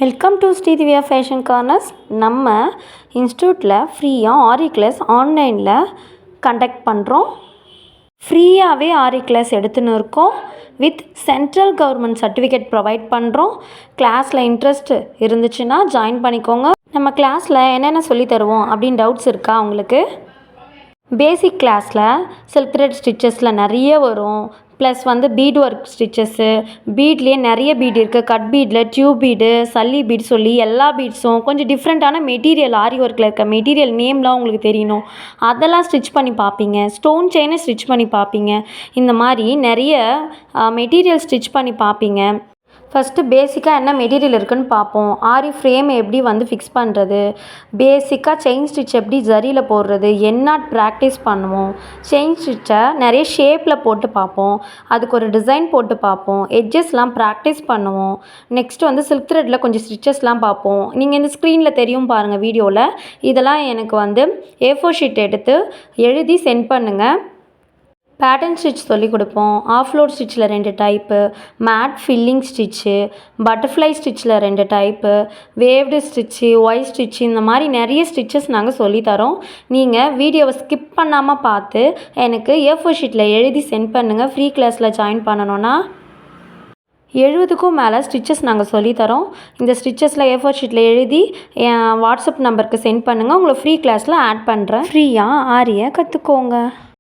Welcome to Sri Divya fashion corners. நம்ம இன்ஸ்டியூட்டில் ஃப்ரீயாக ஆரி கிளாஸ் ஆன்லைனில் கண்டக்ட் பண்ணுறோம். ஃப்ரீயாகவே ஆரி கிளாஸ் எடுத்துன்னு இருக்கோம். With central government certificate provide பண்ணுறோம். கிளாஸில் இன்ட்ரெஸ்ட் இருந்துச்சுன்னா ஜாயின் பண்ணிக்கோங்க. நம்ம கிளாஸில் என்னென்ன சொல்லி தருவோம் அப்படின்னு டவுட்ஸ் இருக்கா உங்களுக்கு? பேசிக் கிளாஸில் சில்க் த்ரெட் ஸ்டிச்சஸில் நிறைய வரும். ப்ளஸ் பீட் ஒர்க் ஸ்டிச்சஸ்ஸு, பீட்லேயே நிறைய பீட் இருக்குது. கட் பீடில் டியூப் பீடு, சல்லி பீட் சொல்லி எல்லா பீட்ஸும் கொஞ்சம் டிஃப்ரெண்ட்டான மெட்டீரியல், ஆரி ஒர்க்கில் இருக்க மெட்டீரியல் நேம்லாம் உங்களுக்கு தெரியணும். அதெல்லாம் ஸ்டிச் பண்ணி பார்ப்பீங்க. ஸ்டோன் செயினை ஸ்டிச் பண்ணி பார்ப்பீங்க. இந்த மாதிரி நிறைய மெட்டீரியல் ஸ்டிச் பண்ணி பார்ப்பீங்க. ஃபஸ்ட்டு பேசிக்காக என்ன மெட்டீரியல் இருக்குதுன்னு பார்ப்போம். ஆரி ஃப்ரேம் எப்படி ஃபிக்ஸ் பண்ணுறது, பேசிக்காக செயின் ஸ்டிச் எப்படி ஜரியில் போடுறது, என்னாட் ப்ராக்டிஸ் பண்ணுவோம். செயின் ஸ்டிச்சை நிறைய ஷேப்பில் போட்டு பார்ப்போம். அதுக்கு ஒரு டிசைன் போட்டு பார்ப்போம். எட்ஜஸ்லாம் ப்ராக்டிஸ் பண்ணுவோம். நெக்ஸ்ட்டு சில்க் த்ரெட்டில் கொஞ்சம் ஸ்டிச்சஸ்லாம் பார்ப்போம். நீங்கள் இந்த ஸ்க்ரீனில் தெரியும் பாருங்கள் வீடியோவில். இதெல்லாம் எனக்கு A4 ஷீட் எடுத்து எழுதி சென்ட் பண்ணுங்கள். பேட்டர்ன் ஸ்டிச் சொல்லிக் கொடுப்போம். ஆஃப் லோட் ஸ்டிச்சில் 2 type, mat filling stitch, butterfly ஸ்டிச்சில் 2 type, waved stitch, Y stitch, இந்த மாதிரி நிறைய ஸ்டிச்சஸ் நாங்கள் சொல்லித்தரோம். நீங்கள் வீடியோவை ஸ்கிப் பண்ணாமல் பார்த்து எனக்கு A4 ஷீட்டில் எழுதி சென்ட் பண்ணுங்கள். ஃப்ரீ கிளாஸில் ஜாயின் பண்ணணுன்னா 70க்கும் மேலே ஸ்டிச்சஸ் நாங்கள் சொல்லித்தரோம். இந்த ஸ்டிச்சஸில் A4 ஷீட்டில் எழுதி என் வாட்ஸ்அப் நம்பருக்கு சென்ட் பண்ணுங்கள். உங்களை ஃப்ரீ கிளாஸில் ஆட் பண்ணுறேன். ஃப்ரீயாக ஆரியை கற்றுக்கோங்க.